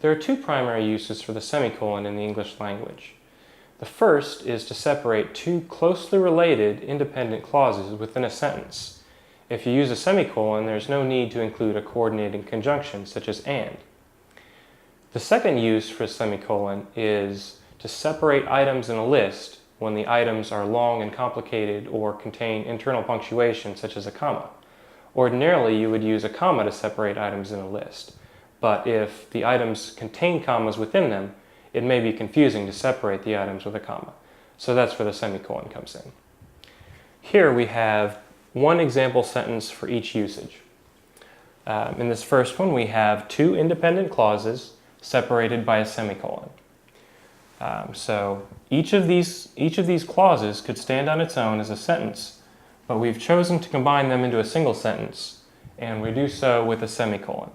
There are two primary uses for the semicolon in the English language. The first is to separate two closely related independent clauses within a sentence. If you use a semicolon, there's no need to include a coordinating conjunction such as and. The second use for a semicolon is to separate items in a list when the items are long and complicated or contain internal punctuation such as a comma. Ordinarily, you would use a comma to separate items in a list, but if the items contain commas within them, it may be confusing to separate the items with a comma. So that's where the semicolon comes in. Here we have one example sentence for each usage. In this first one, we have two independent clauses separated by a semicolon. So each of these clauses could stand on its own as a sentence, but we've chosen to combine them into a single sentence, and we do so with a semicolon.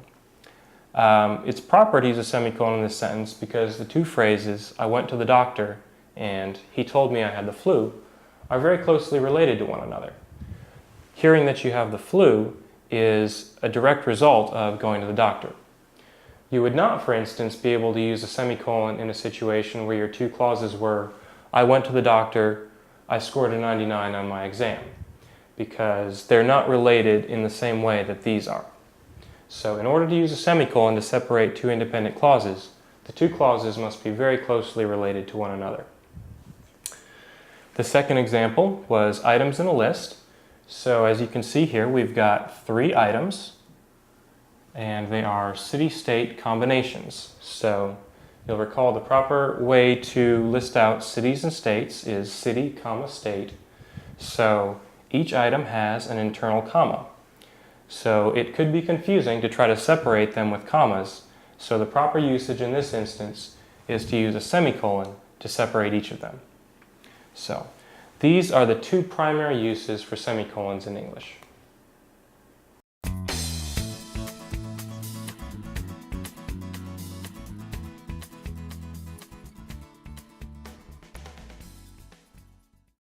It's proper to use a semicolon in this sentence because the two phrases, I went to the doctor and he told me I had the flu, are very closely related to one another. Hearing that you have the flu is a direct result of going to the doctor. You would not, for instance, be able to use a semicolon in a situation where your two clauses were, I went to the doctor, I scored a 99 on my exam, because they're not related in the same way that these are. So in order to use a semicolon to separate two independent clauses, the two clauses must be very closely related to one another. The second example was items in a list. So as you can see here, we've got three items, and they are city-state combinations. So you'll recall the proper way to list out cities and states is city, comma, state. So each item has an internal comma. So it could be confusing to try to separate them with commas, so the proper usage in this instance is to use a semicolon to separate each of them. So these are the two primary uses for semicolons in English.